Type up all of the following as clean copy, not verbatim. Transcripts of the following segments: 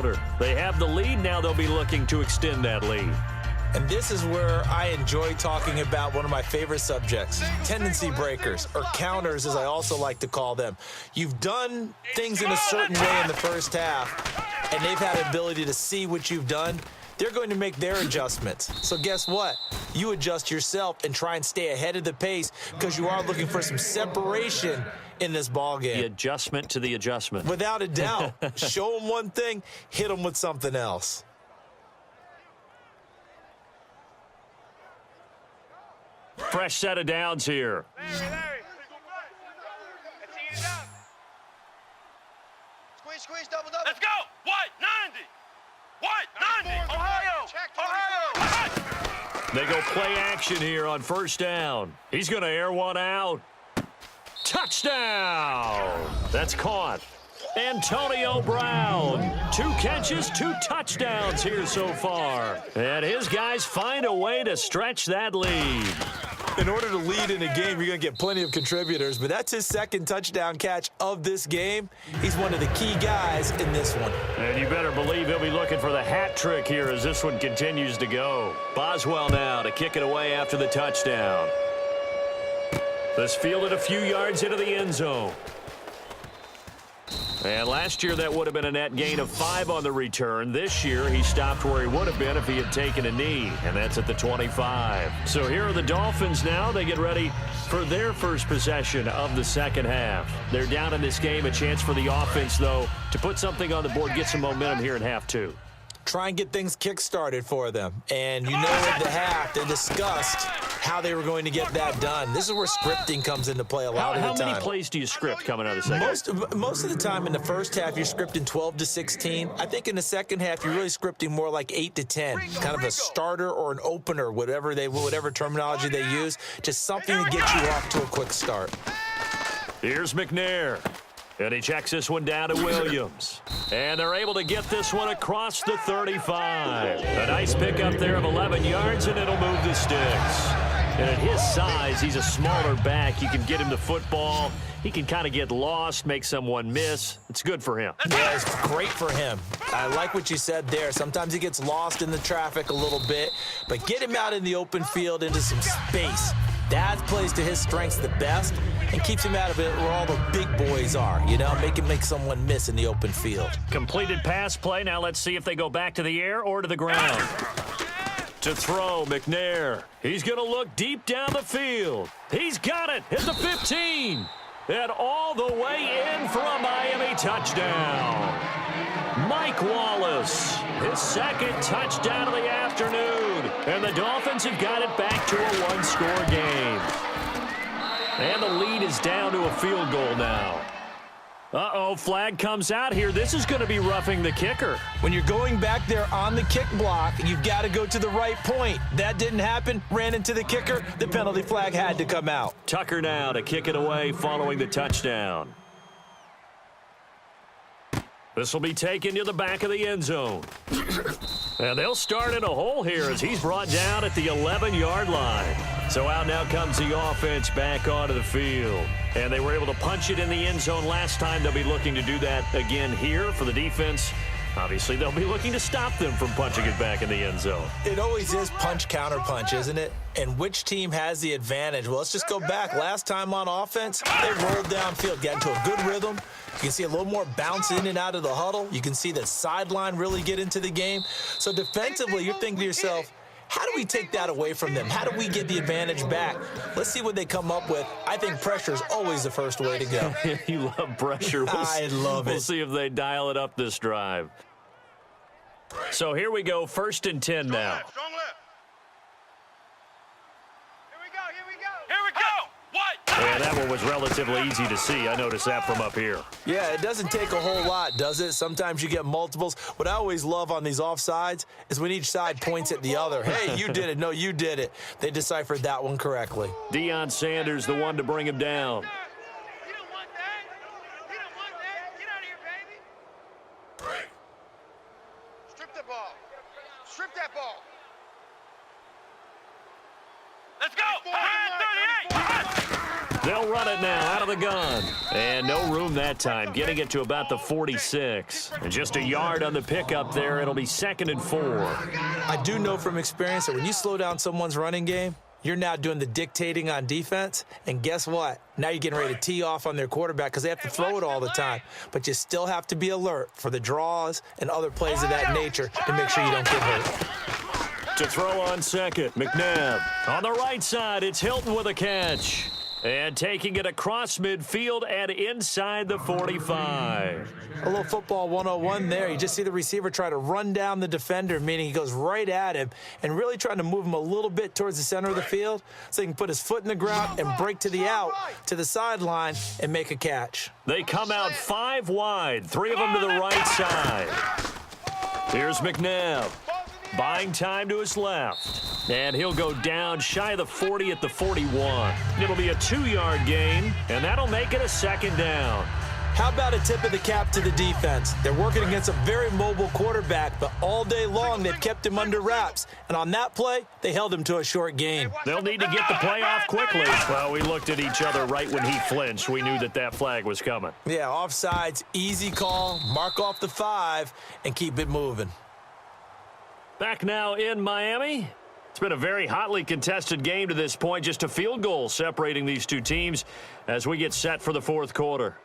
quarter. They have the lead. Now they'll be looking to extend that lead. And this is where I enjoy talking about one of my favorite subjects, tendency breakers, or counters as I also like to call them. You've done things in a certain way in the first half, and they've had the ability to see what you've done. They're going to make their adjustments. So guess what? You adjust yourself and try and stay ahead of the pace because you are looking for some separation in this ball game. The adjustment to the adjustment. Without a doubt. Show them one thing, hit them with something else. Fresh set of downs here. Larry. Let's see you down. Squeeze, double. Let's go. White, 90. Ohio. They go play action here on first down. He's going to air one out. Touchdown. That's caught. Antonio Brown. 2 catches, 2 touchdowns here so far. And his guys find a way to stretch that lead. In order to lead in a game, you're going to get plenty of contributors, but that's his second touchdown catch of this game. He's one of the key guys in this one. And you better believe he'll be looking for the hat trick here as this one continues to go. Boswell now to kick it away after the touchdown. This fielded a few yards into the end zone. And last year, that would have been a net gain of 5 on the return. This year, he stopped where he would have been if he had taken a knee, and that's at the 25. So here are the Dolphins now. They get ready for their first possession of the second half. They're down in this game. A chance for the offense, though, to put something on the board, get some momentum here in half 2. Try and get things kick-started for them. And you know at the half, they discussed how they were going to get that done. This is where scripting comes into play a lot of the time. How many plays do you script coming out of the second half? Most of the time in the first half, you're scripting 12 to 16. I think in the second half, you're really scripting more like 8 to 10. Kind of a starter or an opener, whatever terminology they use. Just something to get you off to a quick start. Here's McNair. And he checks this one down to Williams. And they're able to get this one across the 35. A nice pickup there of 11 yards, and it'll move the sticks. And at his size, he's a smaller back. You can get him the football. He can kind of get lost, make someone miss. It's good for him. Yeah, it's great for him. I like what you said there. Sometimes he gets lost in the traffic a little bit, but get him out in the open field into some space. That plays to his strengths the best and keeps him out of it where all the big boys are, you know, make someone miss in the open field. Completed pass play. Now let's see if they go back to the air or to the ground. To throw, McNair. He's going to look deep down the field. He's got it at the 15. And all the way in for a Miami touchdown. Mike Wallace, his second touchdown of the afternoon. And the Dolphins have got it back to a one-score game. And the lead is down to a field goal now. Uh-oh, flag comes out here. This is going to be roughing the kicker. When you're going back there on the kick block, you've got to go to the right point. That didn't happen. Ran into the kicker. The penalty flag had to come out. Tucker now to kick it away following the touchdown. This will be taken to the back of the end zone. And they'll start in a hole here as he's brought down at the 11-yard line. So out now comes the offense back onto the field. And they were able to punch it in the end zone last time. They'll be looking to do that again here for the defense. Obviously, they'll be looking to stop them from punching it back in the end zone. It always is punch-counter-punch, isn't it? And which team has the advantage? Well, let's just go back. Last time on offense, they rolled downfield, got into a good rhythm. You can see a little more bounce in and out of the huddle. You can see the sideline really get into the game. So defensively, you're thinking to yourself, how do we take that away from them? How do we get the advantage back? Let's see what they come up with. I think pressure is always the first way to go. You love pressure. I love it. We'll see if they dial it up this drive. So here we go, 1st and 10 now. Strong left. Here we go. What? Yeah, that one was relatively easy to see. I noticed that from up here. Yeah, it doesn't take a whole lot, does it? Sometimes you get multiples. What I always love on these offsides is when each side points at the other. Hey, you did it. No, you did it. They deciphered that one correctly. Deion Sanders, the one to bring him down. You don't want that. You don't want that. Get out of here, baby. Strip the ball. Strip that ball. Let's go. 38. They'll run it now out of the gun. And no room that time, getting it to about the 46. And just a yard on the pickup there. It'll be 2nd and 4. I do know from experience that when you slow down someone's running game, you're now doing the dictating on defense, and guess what? Now you're getting ready to tee off on their quarterback because they have to throw it all the time. But you still have to be alert for the draws and other plays of that nature to make sure you don't get hurt. To throw on second, McNabb. On the right side, it's Hilton with a catch. And taking it across midfield and inside the 45. A little football 101 there. You just see the receiver try to run down the defender, meaning he goes right at him and really trying to move him a little bit towards the center of the field so he can put his foot in the ground and break to the out, to the sideline, and make a catch. They come out 5 wide, 3 of them to the right side. Here's McNabb. Buying time to his left. And he'll go down shy of the 40 at the 41. It'll be a 2-yard gain, and that'll make it a 2nd down. How about a tip of the cap to the defense? They're working against a very mobile quarterback, but all day long they've kept him under wraps. And on that play, they held him to a short gain. They'll need to get the play off quickly. Well, we looked at each other right when he flinched. We knew that that flag was coming. Yeah, offsides, easy call, mark off the 5, and keep it moving. Back now in Miami. It's been a very hotly contested game to this point. Just a field goal separating these two teams as we get set for the 4th quarter.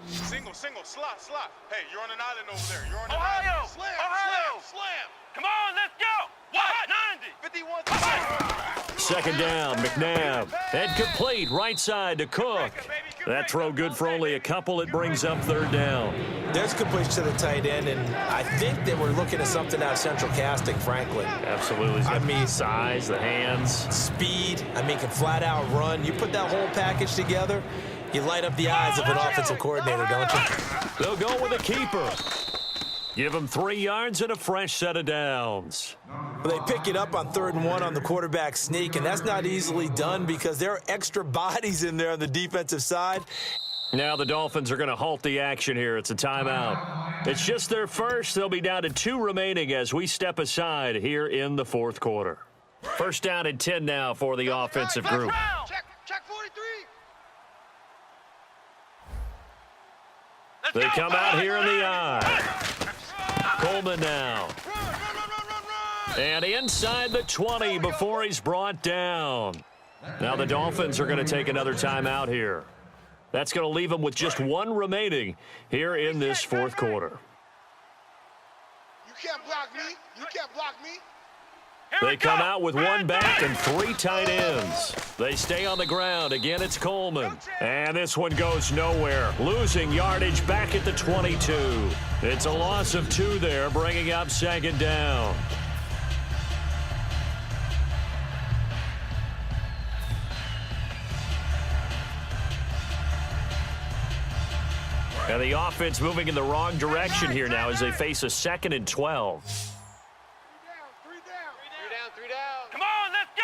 Single, slot. Hey, you're on an island over there. You're on an Ohio! island. Slam. Come on, let's go! What? 90. 51. 2nd down, McNabb. And complete right side to Cook. That throw good for only a couple. It brings up 3rd down. There's completion to the tight end, and I think that we're looking at something out of central casting, frankly. Absolutely. I mean, size, the hands. Speed, can flat out run. You put that whole package together, you light up the eyes of an offensive coordinator, don't you? They'll go with a keeper. Give him 3 yards and a fresh set of downs. They pick it up on 3rd and 1 on the quarterback sneak, and that's not easily done because there are extra bodies in there on the defensive side. Now the Dolphins are going to halt the action here. It's a timeout. It's just their first. They'll be down to 2 remaining as we step aside here in the 4th quarter. 1st down and 10 now for the offensive group. Check 43. They come out here in the eye. Coleman now. And inside the 20 before he's brought down. Now the Dolphins are going to take another timeout here. That's going to leave them with just 1 remaining here in this 4th quarter. You can't block me. They come out with 1 back and 3 tight ends. They stay on the ground. Again, it's Coleman. And this one goes nowhere. Losing yardage back at the 22. It's a loss of 2 there, bringing up 2nd down. And the offense moving in the wrong direction here now as they face a 2nd and 12. 3 down. Come on, let's go.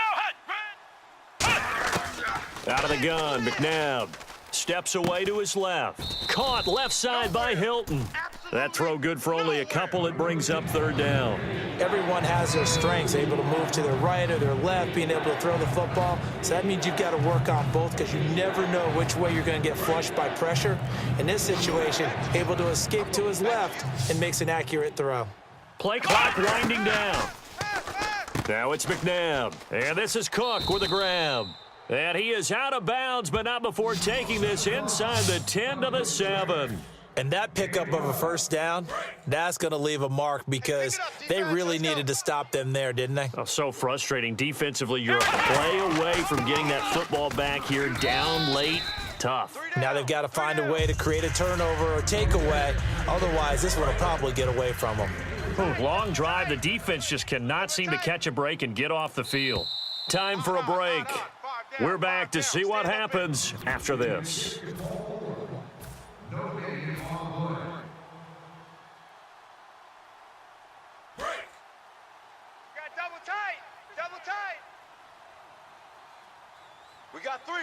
Out of the gun, McNabb steps away to his left. Caught left side by Hilton. That throw good for only a couple. It brings up 3rd down. Everyone has their strengths, able to move to their right or their left, being able to throw the football. So that means you've got to work on both because you never know which way you're going to get flushed by pressure. In this situation, able to escape to his left and makes an accurate throw. Play clock winding down. Now it's McNabb. And this is Cook with a grab. And he is out of bounds, but not before taking this inside the 10 to the 7. And that pickup of a 1st down, that's going to leave a mark because they really needed to stop them there, didn't they? Oh, so frustrating. Defensively, you're a play away from getting that football back here. Down late, tough. Now they've got to find a way to create a turnover or takeaway. Otherwise, this one will probably get away from them. Long drive. The defense just cannot seem to catch a break and get off the field. Time for a break. We're back to see what happens after this. Double tight. We got 3.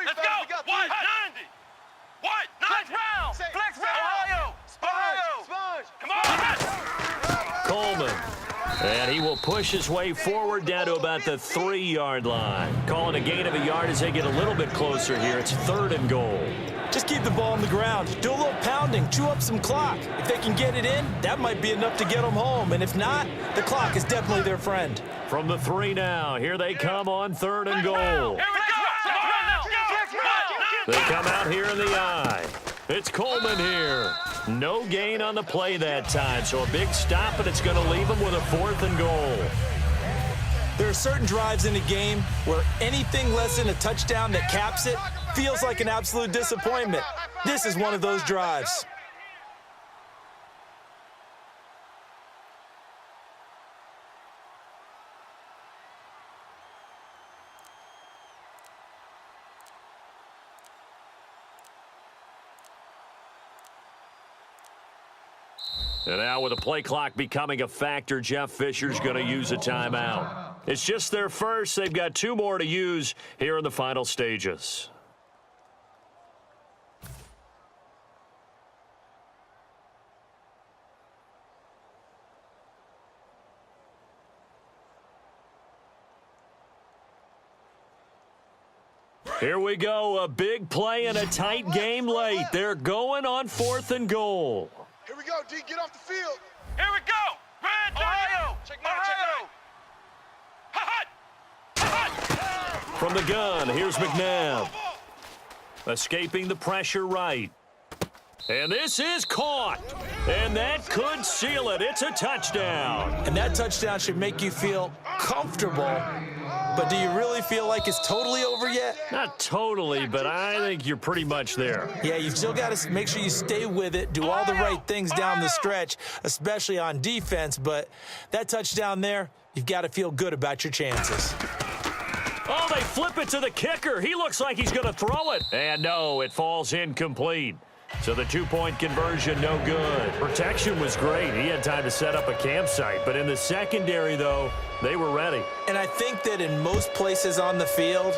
Let's fellas. go. We got 3. What? 90. What? 90. Flex round. Ohio. Sponge. Come on. Coleman And he will push his way forward down to about the 3-yard line. Calling a gain of a yard as they get a little bit closer here. It's 3rd and goal. Just keep the ball on the ground. Do a little pounding. Chew up some clock. If they can get it in, that might be enough to get them home. And if not, the clock is definitely their friend. From the 3 now, here they come on 3rd and goal. They come out here in the I. It's Coleman here. No gain on the play that time, so a big stop, and it's going to leave them with a 4th and goal. There are certain drives in a game where anything less than a touchdown that caps it feels like an absolute disappointment. This is one of those drives. And now with the play clock becoming a factor, Jeff Fisher's going to use a timeout. It's just their first. They've got 2 more to use here in the final stages. Here we go, a big play and a tight game late. They're going on 4th and goal. Here we go, D. Get off the field. Here we go. Red Ohio. Check nine. From the gun, here's McNabb. Escaping the pressure right. And this is caught. And that could seal it. It's a touchdown. And that touchdown should make you feel comfortable. But do you really feel like it's totally over yet? Not totally, but I think you're pretty much there. Yeah, you've still got to make sure you stay with it, do all the right things down the stretch, especially on defense. But that touchdown there, you've got to feel good about your chances. Oh, they flip it to the kicker. He looks like he's going to throw it. And no, it falls incomplete. So the 2-point conversion, no good. Protection was great. He had time to set up a campsite. But in the secondary, though, they were ready. And I think that in most places on the field,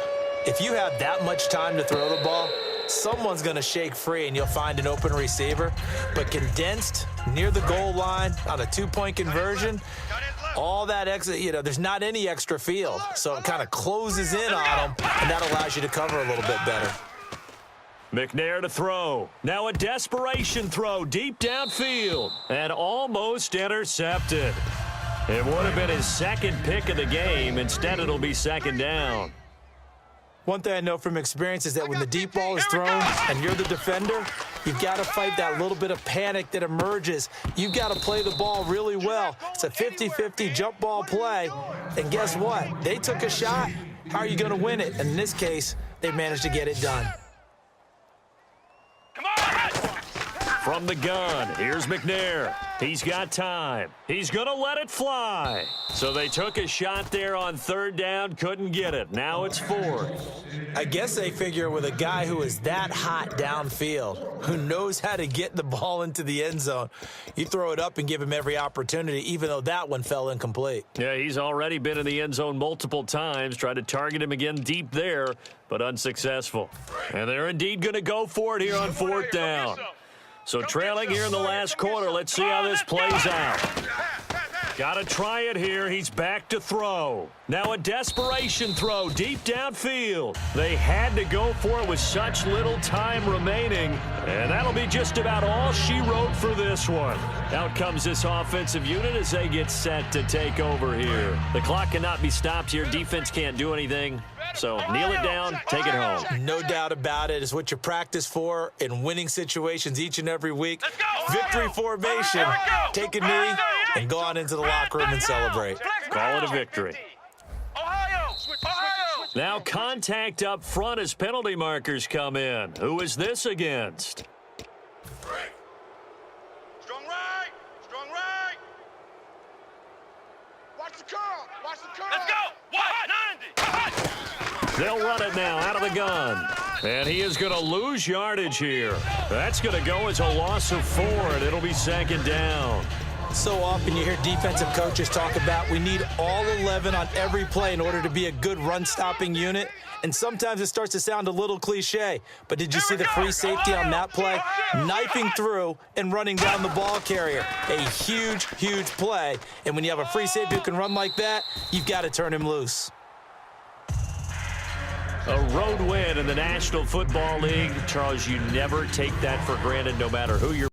if you have that much time to throw the ball, someone's going to shake free and you'll find an open receiver. But condensed near the goal line on a 2-point conversion, all that extra, there's not any extra field. So it kind of closes in on them, and that allows you to cover a little bit better. McNair to throw. Now a desperation throw deep downfield and almost intercepted. It would have been his 2nd pick of the game. Instead, it'll be 2nd down. One thing I know from experience is that when the deep ball is thrown and you're the defender, you've got to fight that little bit of panic that emerges. You've got to play the ball really well. It's a 50-50 jump ball play. And guess what? They took a shot. How are you going to win it? And in this case, they managed to get it done. From the gun, here's McNair. He's got time. He's going to let it fly. So they took a shot there on 3rd down, couldn't get it. Now it's 4th. I guess they figure with a guy who is that hot downfield, who knows how to get the ball into the end zone, you throw it up and give him every opportunity, even though that one fell incomplete. Yeah, he's already been in the end zone multiple times, tried to target him again deep there, but unsuccessful. And they're indeed going to go for it here on 4th down. So trailing here in the last quarter, let's see how this plays out. Got to try it here. He's back to throw. Now a desperation throw deep downfield. They had to go for it with such little time remaining. And that'll be just about all she wrote for this one. Out comes this offensive unit as they get set to take over here. The clock cannot be stopped here. Defense can't do anything. So kneel it down, take it home. No doubt about it. It's what you practice for in winning situations each and every week. Victory formation. Take a knee and go on into the locker room and celebrate. Call it a victory. Now contact up front as penalty markers come in. Who is this against? Strong right. Strong right. Watch the curl. Watch the curl. Let's go. 190. They'll run it now out of the gun. And he is going to lose yardage here. That's going to go as a loss of 4, and it'll be 2nd down. So often you hear defensive coaches talk about we need all 11 on every play in order to be a good run-stopping unit. And sometimes it starts to sound a little cliche. But did you see the free safety on that play? Knifing through and running down the ball carrier. A huge, huge play. And when you have a free safety who can run like that, you've got to turn him loose. A road win in the National Football League. Charles, you never take that for granted no matter who you're